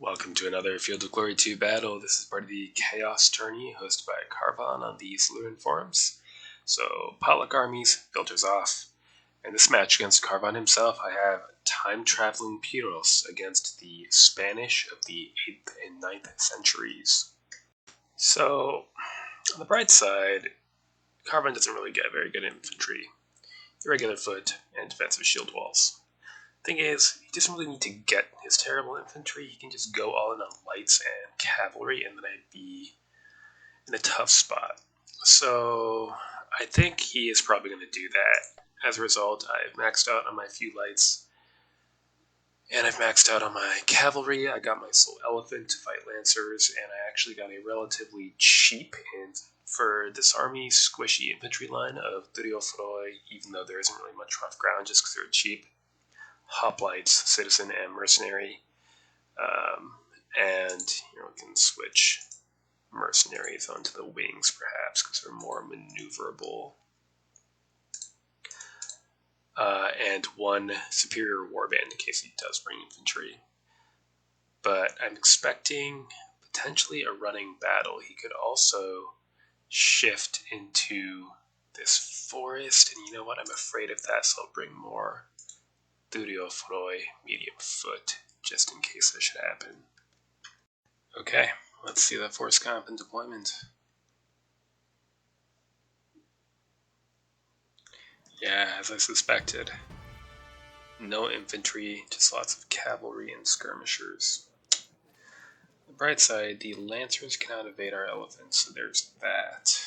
Welcome to another Field of Glory 2 battle. This is part of the Chaos Tourney hosted by Karvon on the Slitherine forums. So, Pollock armies, filters off. In this match against Karvon himself, I have time-traveling Pyrrhic against the Spanish of the 8th and 9th centuries. So, on the bright side, Karvon doesn't really get very good infantry, irregular foot, and defensive shield walls. Thing is, he doesn't really need to get his terrible infantry. He can just go all in on lights and cavalry, and then I'd be in a tough spot. So I think he is probably going to do that. As a result, I've maxed out on my few lights, and I've maxed out on my cavalry. I got my soul elephant to fight lancers, and I actually got a relatively cheap and for this army squishy infantry line of Thurio, even though there isn't really much rough ground just because they're cheap. Hoplites, Citizen, and Mercenary. And we can switch Mercenaries onto the wings, perhaps, because they're more maneuverable. And one Superior Warband in case he does bring infantry. But I'm expecting potentially a running battle. He could also shift into this forest, and you know what? I'm afraid of that, so I'll bring more Thurio, medium foot, just in case that should happen. Okay, let's see that force comp in deployment. Yeah, as I suspected. No infantry, just lots of cavalry and skirmishers. On the bright side, the lancers cannot evade our elephants, so there's that.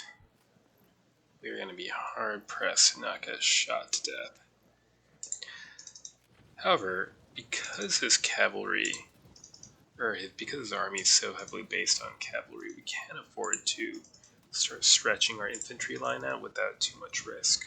We're going to be hard pressed to not get shot to death. However, because his army is so heavily based on cavalry, we can't afford to start stretching our infantry line out without too much risk.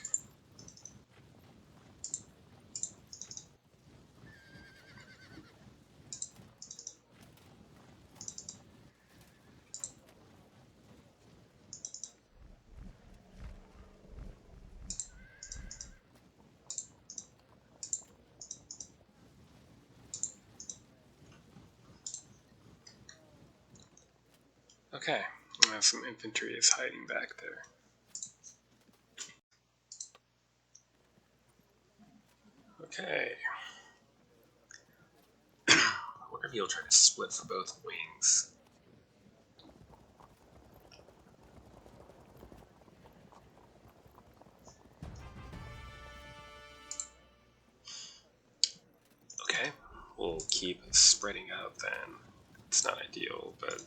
Okay, now some infantry is hiding back there. Okay. I wonder if he'll try to split for both wings. Okay, we'll keep spreading out then. It's not ideal, but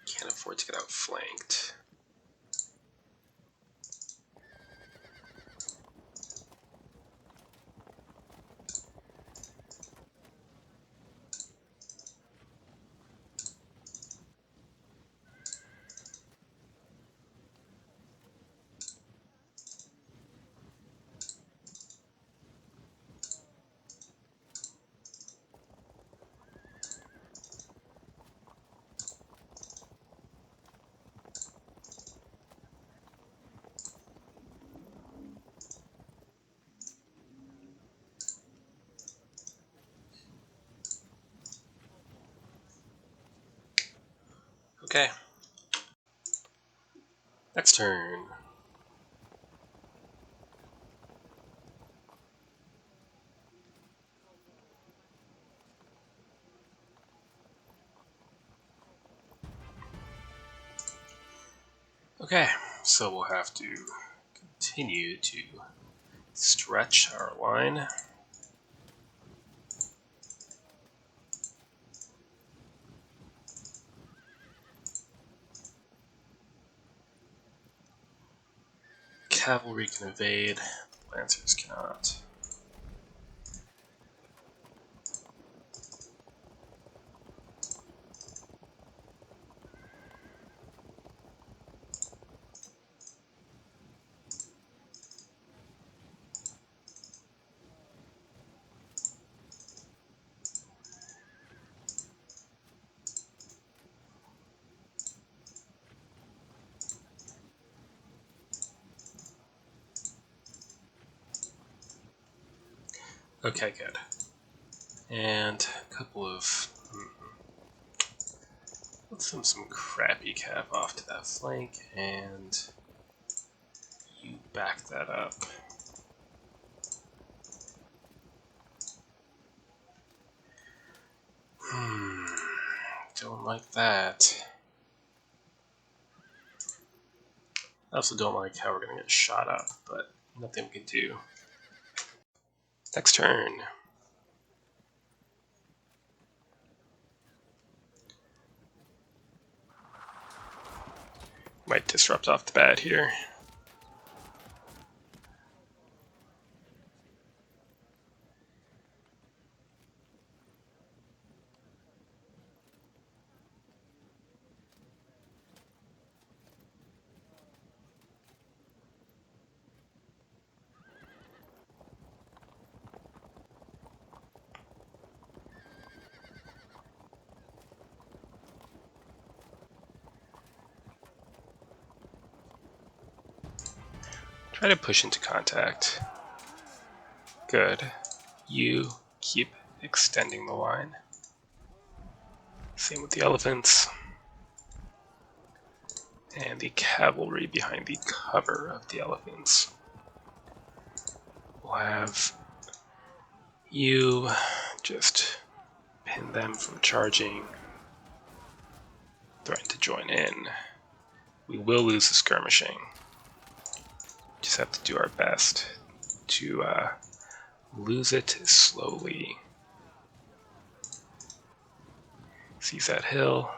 can't afford to get outflanked. Okay. Next turn. Okay, so we'll have to continue to stretch our line. Cavalry can evade, lancers cannot. Okay, good. And a couple of... let's send some crappy cap off to that flank, and you back that up. Don't like that. I also don't like how we're going to get shot up, but nothing we can do. Next turn. Might disrupt off the bat here. Try to push into contact. Good. You keep extending the line. Same with the elephants. And the cavalry behind the cover of the elephants. We'll have you just pin them from charging. Threaten to join in. We will lose the skirmishing. Just have to do our best to lose it slowly. Seize that hill.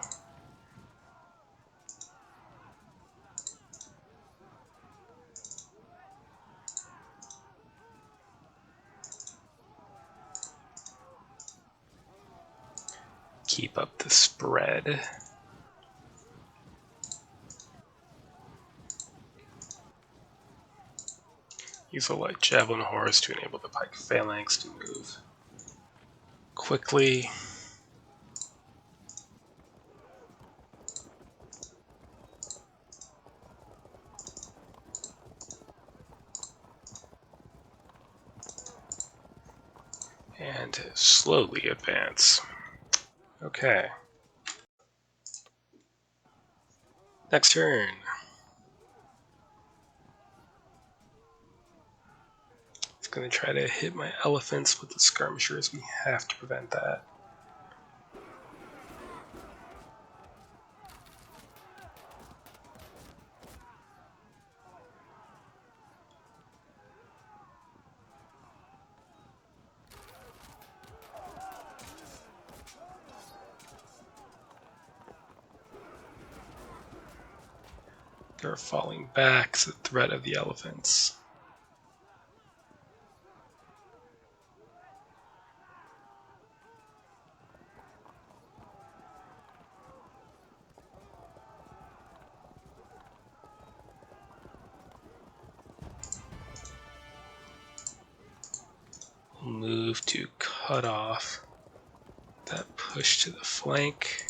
Keep up the spread. Use a light javelin horse to enable the pike phalanx to move quickly. And slowly advance. Okay. Next turn. It's going to try to hit my elephants with the skirmishers. We have to prevent that. They're falling back to the threat of the elephants. We'll move to cut off that push to the flank.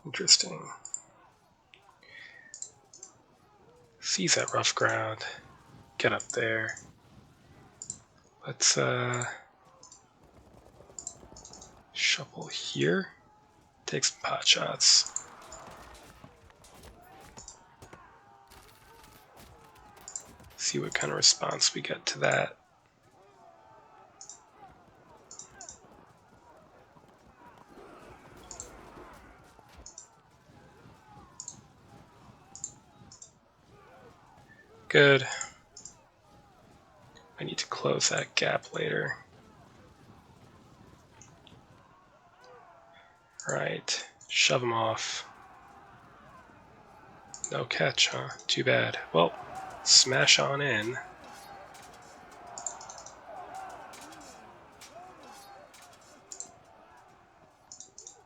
Interesting. Seize that rough ground. Get up there. Let's shuffle here. Take some pot shots. See what kind of response we get to that. Good. I need to close that gap later. Right, shove them off. No catch, huh? Too bad. Well, smash on in.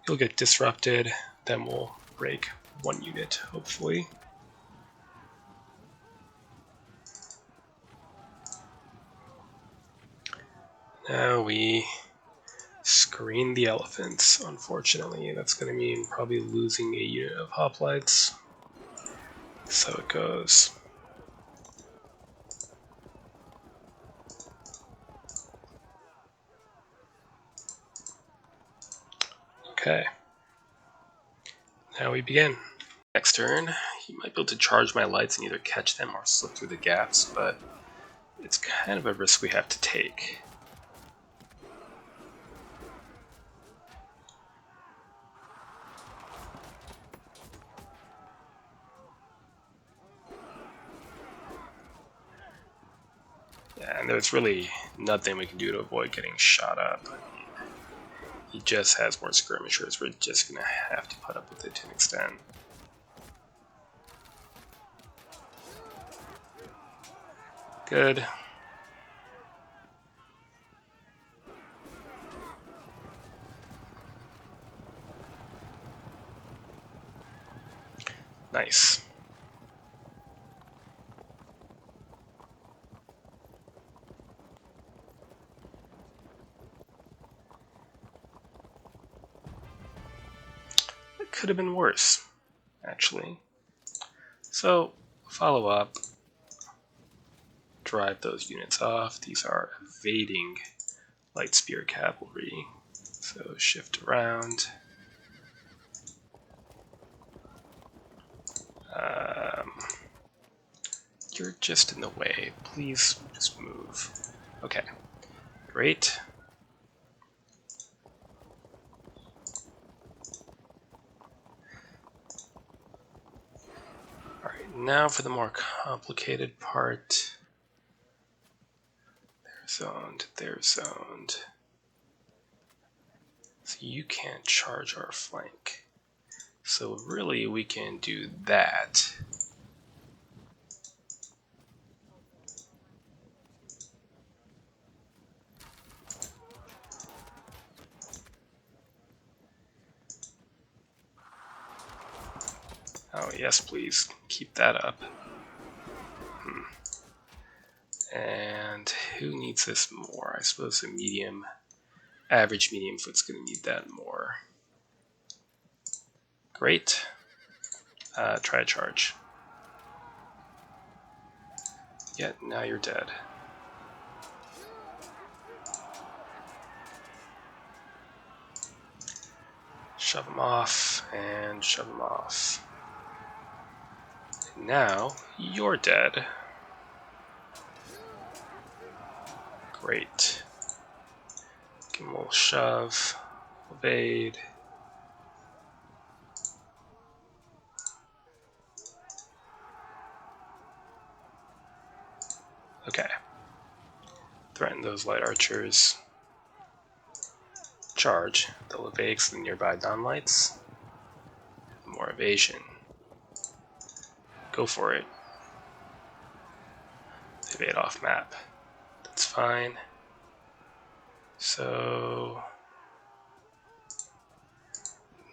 You'll get disrupted, then we'll break one unit, hopefully. Now we Careen the elephants. Unfortunately, that's going to mean probably losing a unit of hoplites. So it goes. Okay. Now we begin. Next turn, he might be able to charge my lights and either catch them or slip through the gaps, but it's kind of a risk we have to take. Yeah, and there's really nothing we can do to avoid getting shot up. I mean, he just has more skirmishers. We're just going to have to put up with it to an extent. Good. Nice. It could have been worse, actually. So, follow up. Drive those units off. These are evading light spear cavalry. So shift around. You're just in the way. Please just move. Okay, great. Alright, now for the more complicated part. They're zoned, they're zoned. So you can't charge our flank. So really we can do that. Oh yes, please, keep that up. And who needs this more? I suppose a medium, average medium foot's gonna need that more. Great. Try a charge. Yeah, now you're dead. Shove him off, and shove him off. And now, you're dead. Great. Give him a little shove, evade. Okay. Threaten those light archers. Charge. They'll evade the nearby non-lights. More evasion. Go for it. Evade off map. That's fine. So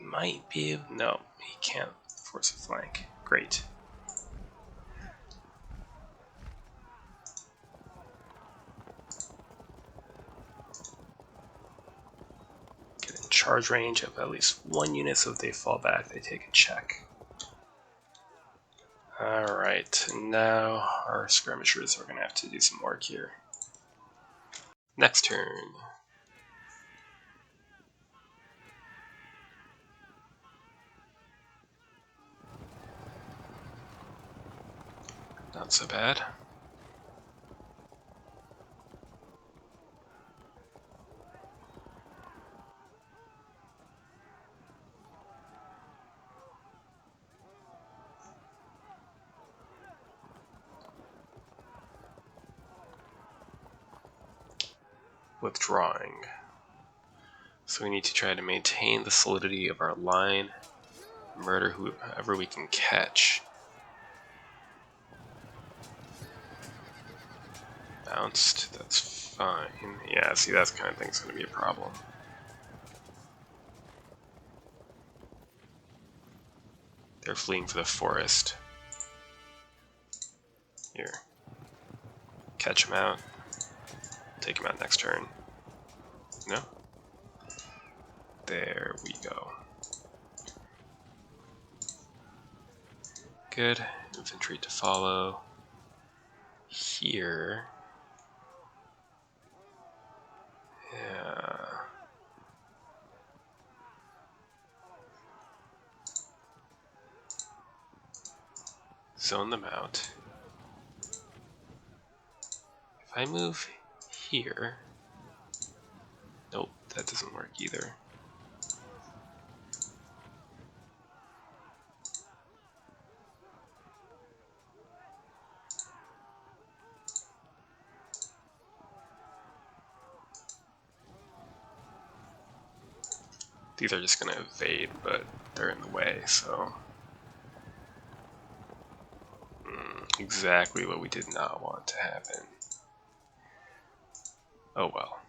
might be no, he can't force a flank. Great. Get in charge range of at least one unit, so if they fall back, they take a check. Alright, now our skirmishers are going to have to do some work here. Next turn. Not so bad. Withdrawing. So we need to try to maintain the solidity of our line, murder whoever we can catch. Bounced, that's fine. Yeah, see, that kind of thing's going to be a problem. They're fleeing for the forest. Here. Catch them out. Take them out next turn. No? There we go. Good. Infantry to follow. Here. Yeah. Zone them out. If I move here... Nope, that doesn't work either. These are just going to evade, but they're in the way, so... Exactly what we did not want to happen. Oh well.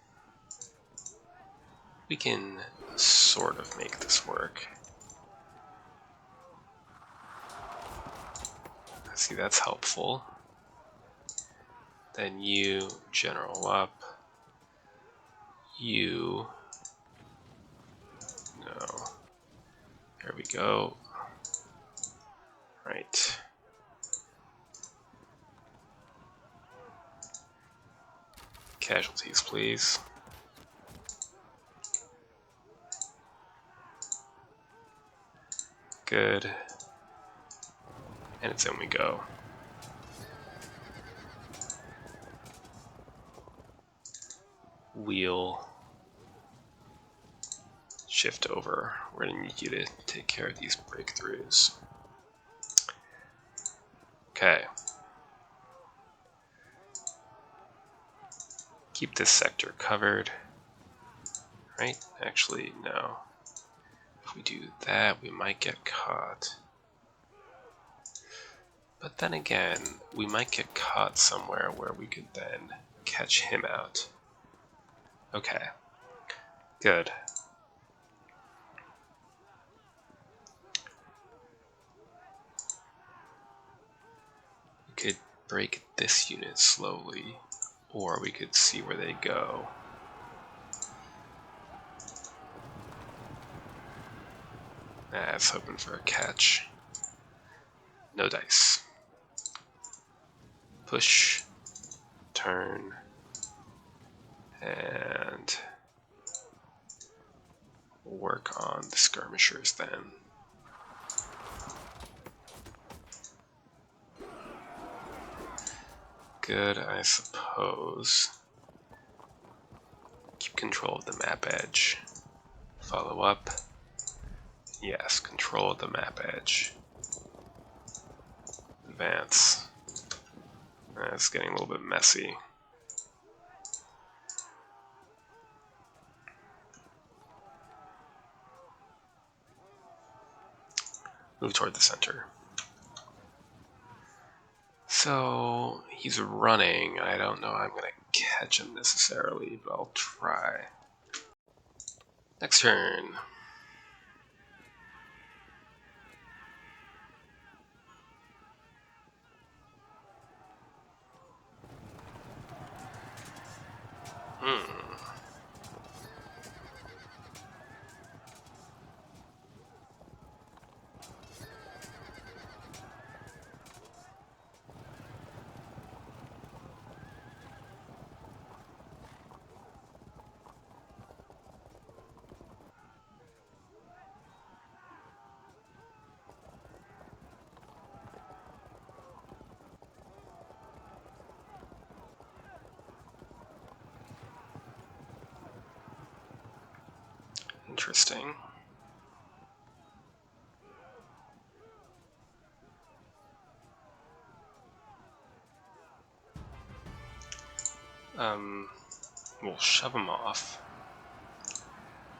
We can sort of make this work. See, that's helpful. Then you general up. You... No. There we go. Right. Casualties, please. Good. And it's in we go. Wheel. Shift over. We're going to need you to take care of these breakthroughs. Okay. Keep this sector covered. Right? Actually, no. If we do that, we might get caught. But then again, we might get caught somewhere where we could then catch him out. Okay. Good. We could break this unit slowly, or we could see where they go. I was hoping for a catch. No dice. Push, turn, and work on the skirmishers then. Good, I suppose. Keep control of the map edge. Follow up. Yes, control of the map edge. Advance. It's getting a little bit messy. Move toward the center. So, he's running. I don't know I'm going to catch him necessarily, but I'll try. Next turn. Interesting. We'll shove them off,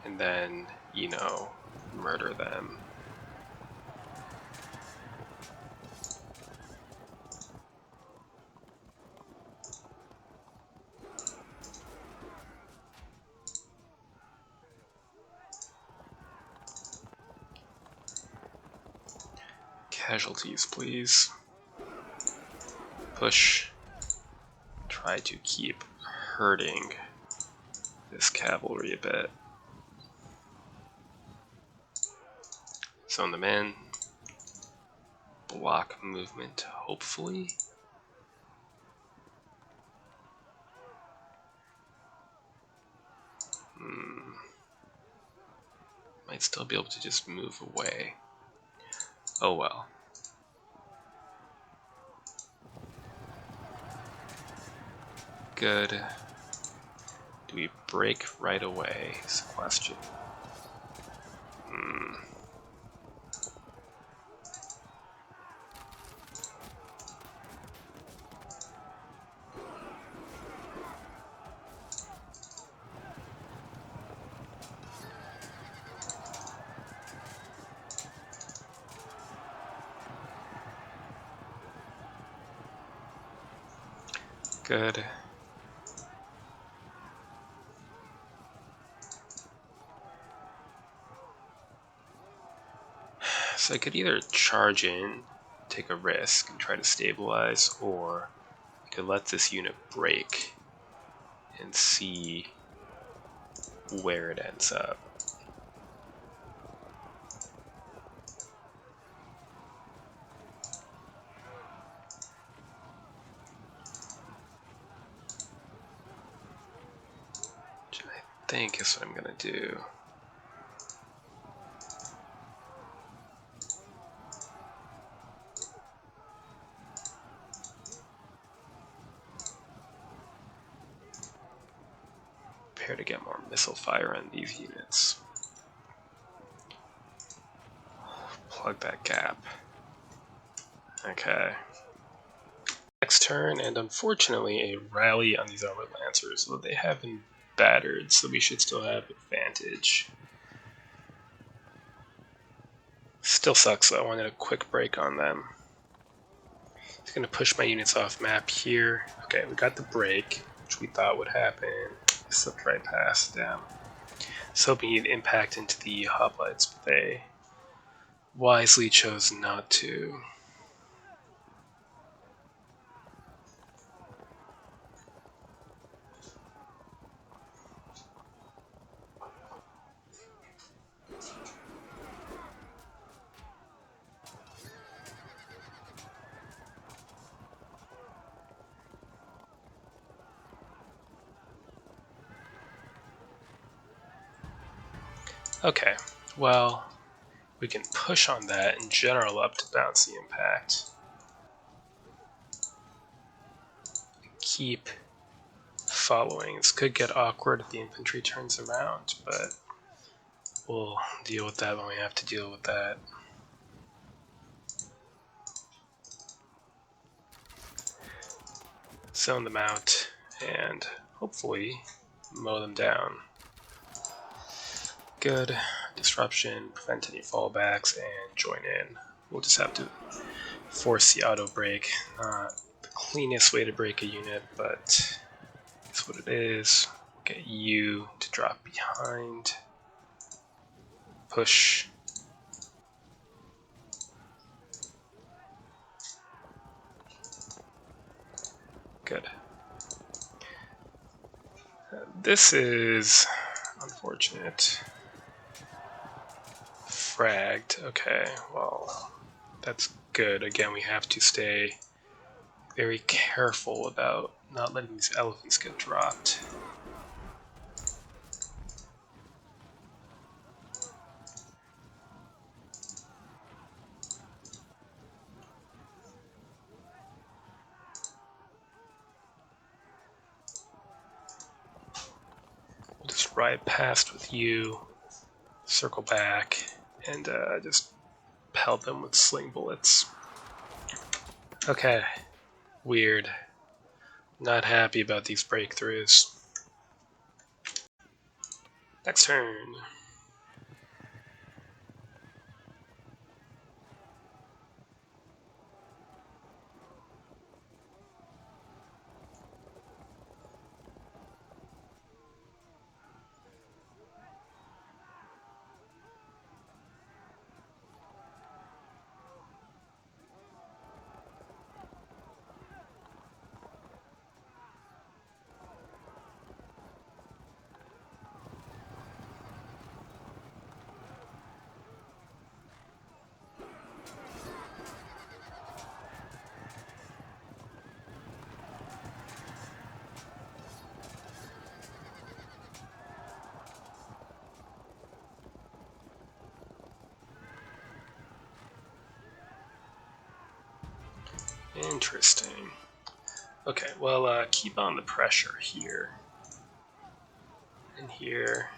and then, you know, murder them. Casualties, please. Push. Try to keep hurting this cavalry a bit. Zone them in. Block movement, hopefully. Might still be able to just move away. Oh well. Good. Do we break right away is the question. Good. So I could either charge in, take a risk, and try to stabilize, or I could let this unit break and see where it ends up. Which I think is what I'm gonna do. Prepare to get more missile fire on these units. Plug that gap. Okay. Next turn, and unfortunately a rally on these armored lancers, though they have been battered, so we should still have advantage. Still sucks though, I wanted a quick break on them. It's gonna push my units off map here. Okay, we got the break, which we thought would happen. Slipped right past them. I was hoping he'd impact into the hoplites, but they wisely chose not to. Okay, well, we can push on that in general up to bounce the impact. Keep following. This could get awkward if the infantry turns around, but we'll deal with that when we have to deal with that. Zone them out and hopefully mow them down. Good. Disruption, prevent any fallbacks, and join in. We'll just have to force the auto break. Not the cleanest way to break a unit, but it's what it is. Get you to drop behind. Push. Good. This is unfortunate. Fragged. Okay, well, that's good. Again, we have to stay very careful about not letting these elephants get dropped. We'll just ride past with you, circle back, and just pelt them with sling bullets. Okay, weird. Not happy about these breakthroughs. Next turn. Interesting. Okay, well, keep on the pressure here. And here,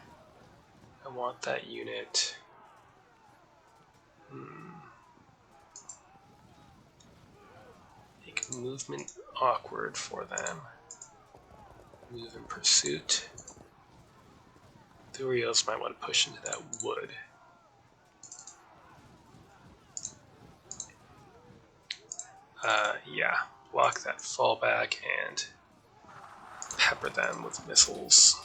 I want that unit. Make movement awkward for them. Move in pursuit. The Urios might want to push into that wood. Yeah, block that fallback and pepper them with missiles.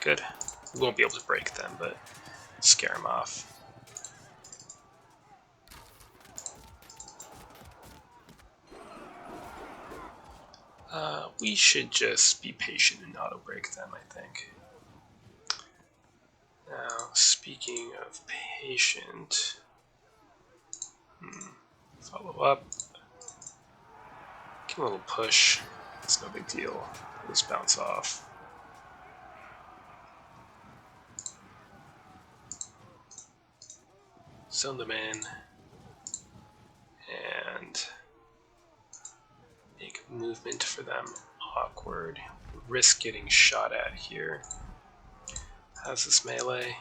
Good. We won't be able to break them, but scare them off. We should just be patient and auto-break them, I think. Now, speaking of patient, follow up. Give him a little push. It's no big deal. We'll just bounce off. Zone them in. And make movement for them awkward. Risk getting shot at here. How's this melee?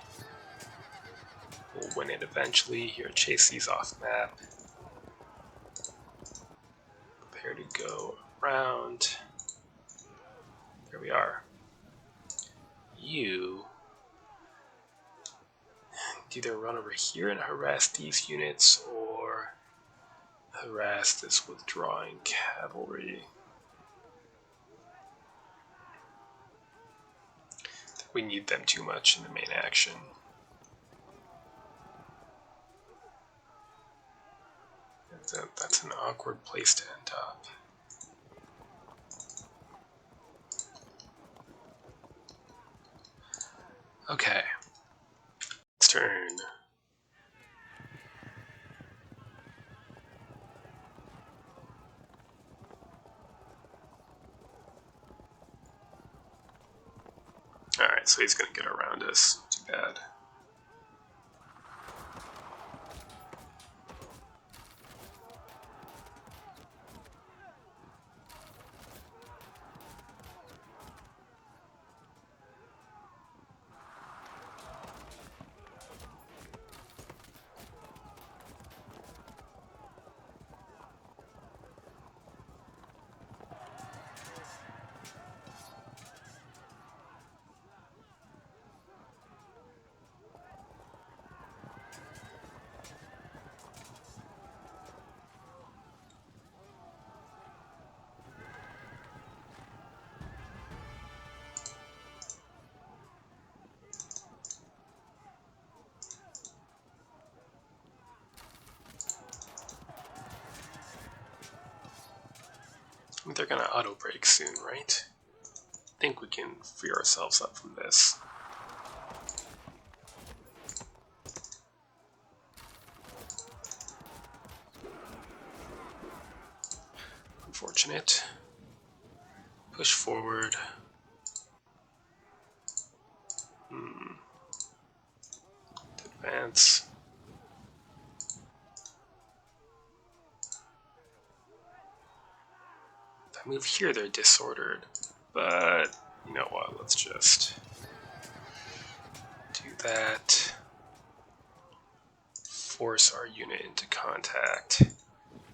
We'll win it eventually. Here, chase these off map. Prepare to go around. There we are. You either run over here and harass these units or harass this withdrawing cavalry. We need them too much in the main action. That's an awkward place to end up. Okay. Next turn. Alright, so he's going to get around us. Too bad. They're gonna auto break soon, right? I think we can free ourselves up from this. Unfortunate. Push forward. Advance. If I move here, they're disordered. But, you know what, let's just do that. Force our unit into contact.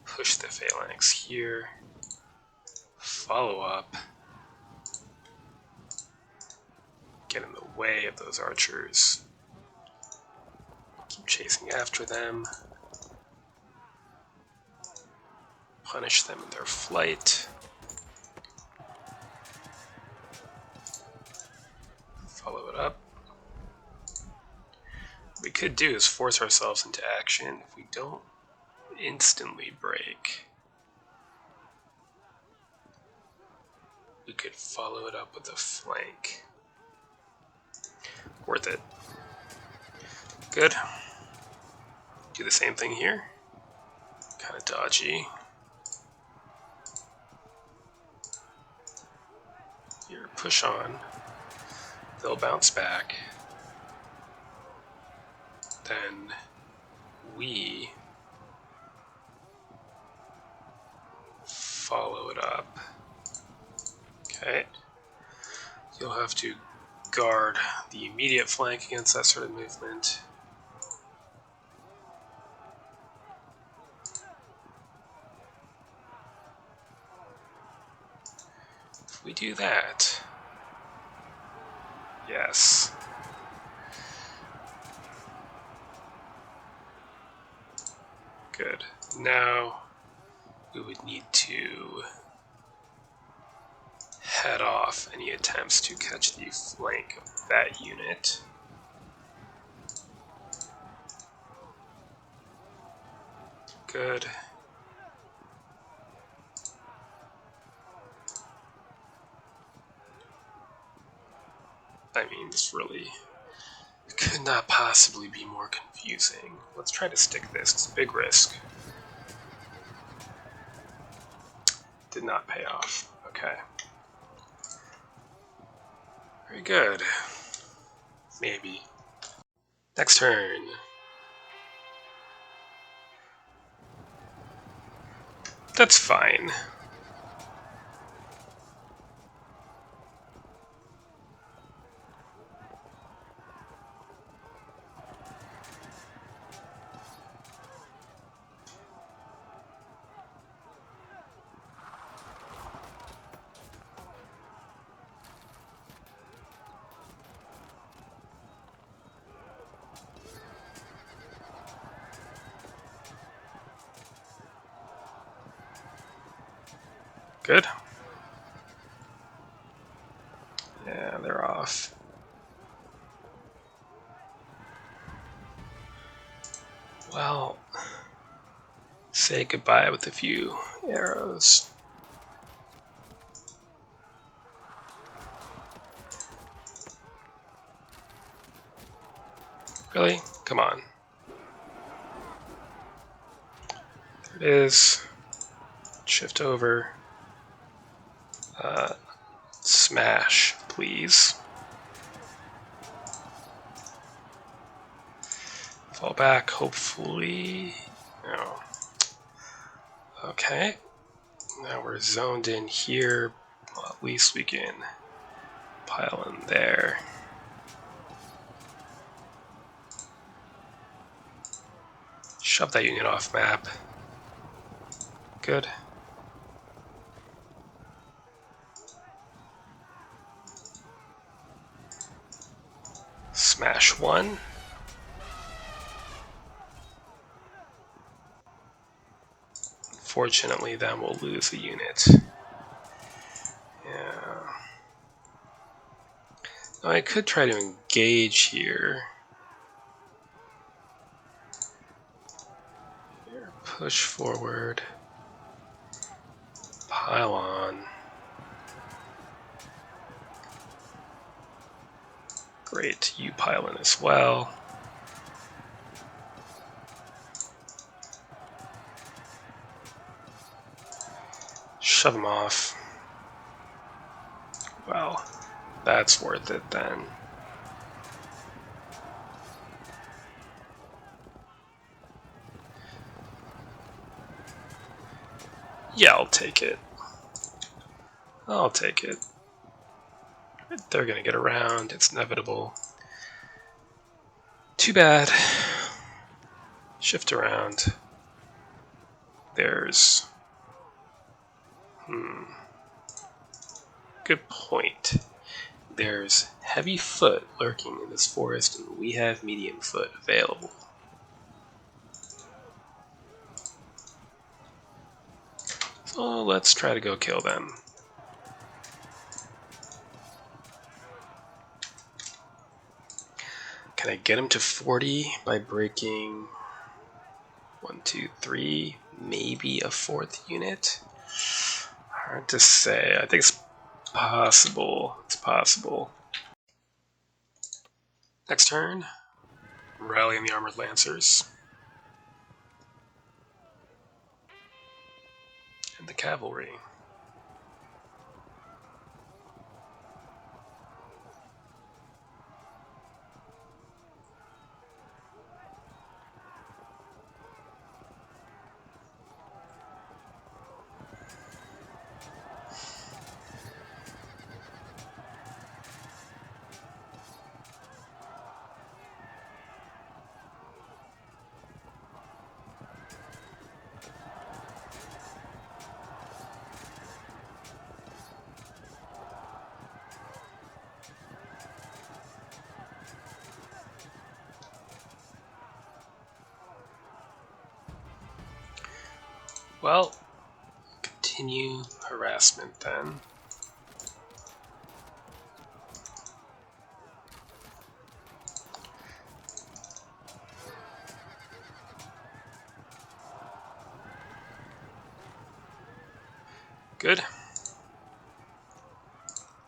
Push the phalanx here. Follow up. Get in the way of those archers. Keep chasing after them. Punish them in their flight. Follow it up. What we could do is force ourselves into action if we don't instantly break. We could follow it up with a flank. Worth it. Good. Do the same thing here. Kind of dodgy. Here, push on. They'll bounce back. Then we follow it up. Okay. You'll have to guard the immediate flank against that sort of movement. If we do that, yes. Good. Now we would need to head off any attempts to catch the flank of that unit. Good. I mean, this really could not possibly be more confusing. Let's try to stick this. It's a big risk. Did not pay off. Okay. Very good. Maybe. Next turn. That's fine. Good. Yeah, they're off. Well, say goodbye with a few arrows. Really? Come on. There it is. Shift over. Smash, please. Fall back, hopefully. No. Okay. Now we're zoned in here. Well, at least we can pile in there. Shove that unit off map. Good. Smash one. Unfortunately, then we'll lose a unit. Yeah. Now I could try to engage here. Here, push forward. Pile on. Great, you pile in as well. Shove them off. Well, that's worth it then. Yeah, I'll take it. I'll take it. They're gonna get around, it's inevitable. Too bad. Shift around. There's... Good point. There's heavy foot lurking in this forest, and we have medium foot available. So let's try to go kill them. Can I get him to 40 by breaking 1, 2, 3, maybe a fourth unit? Hard to say. I think it's possible. It's possible. Next turn, rallying the armored lancers. And the cavalry. Well, continue harassment then. Good.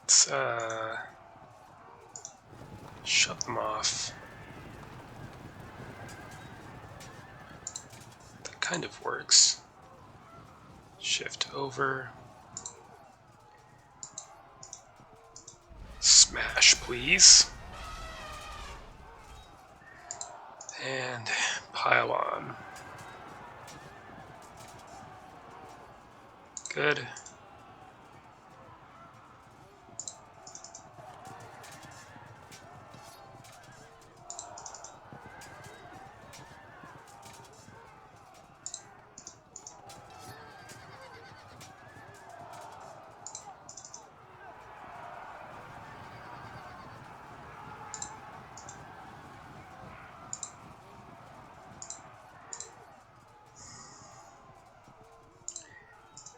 Let's shut them off. That kind of works. Shift over. Smash, please. And pile on. Good.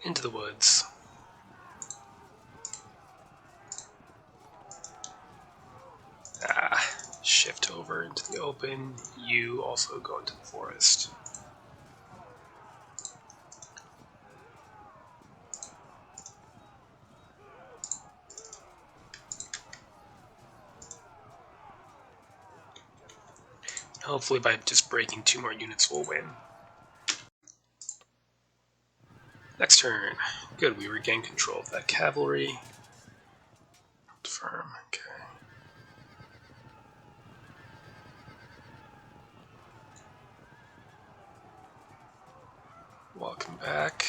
Into the woods. Shift over into the open. You also go into the forest. Hopefully by just breaking 2 more units we'll win. Next turn. Good, we regain control of that cavalry. Firm, okay. Welcome back.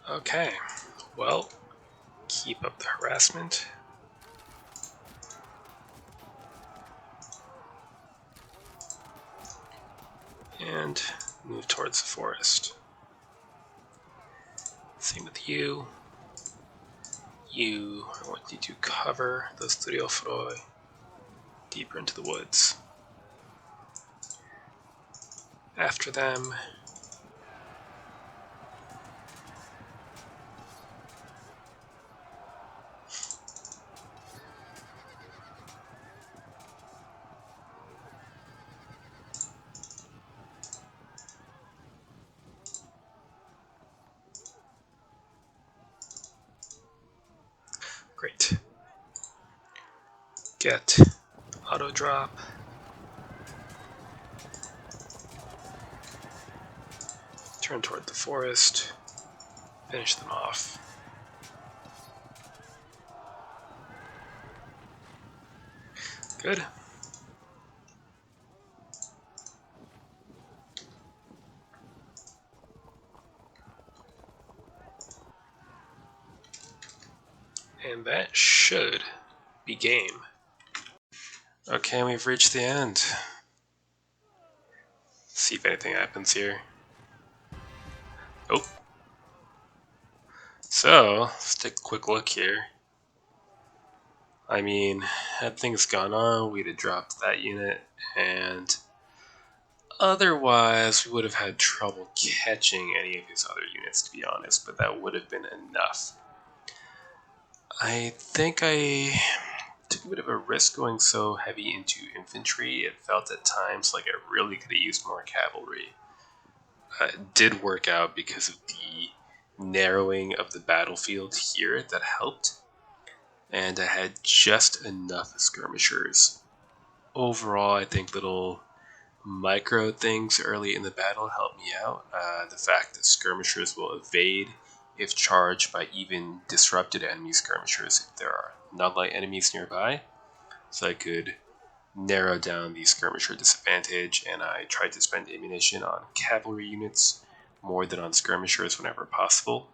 Okay, well, keep up the harassment. And move towards the forest. Same with you. I want you to cover those Thuriofroi deeper into the woods. After them, great. Get auto drop. Turn toward the forest. Finish them off. Good. And that should be game. Okay, we've reached the end. See if anything happens here. Oh. So, let's take a quick look here. I mean, had things gone on, we'd have dropped that unit, and otherwise we would have had trouble catching any of his other units, to be honest, but that would have been enough. I think I took a bit of a risk going so heavy into infantry. It felt at times like I really could have used more cavalry. It did work out because of the narrowing of the battlefield here that helped, and I had just enough skirmishers. Overall, I think little micro things early in the battle helped me out. The fact that skirmishers will evade if charged by even disrupted enemy skirmishers if there are non-light enemies nearby, so I could narrow down the skirmisher disadvantage, and I tried to spend ammunition on cavalry units more than on skirmishers whenever possible.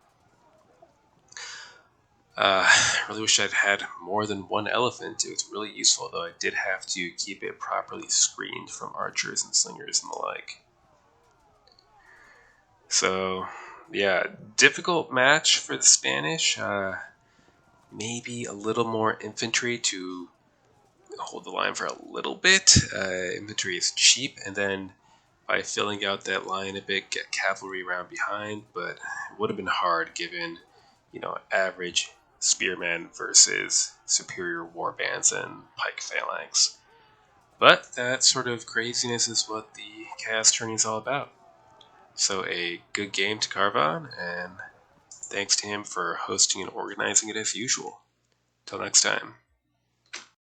I really wish I'd had more than one elephant. It was really useful, though I did have to keep it properly screened from archers and slingers and the like. So, yeah, difficult match for the Spanish. Maybe a little more infantry to hold the line for a little bit. Infantry is cheap, and then by filling out that line a bit, get cavalry around behind. But it would have been hard given, average spearmen versus superior warbands and pike phalanx. But that sort of craziness is what the Chaos Tourney is all about. So a good game to Karvon, and thanks to him for hosting and organizing it as usual. Till next time.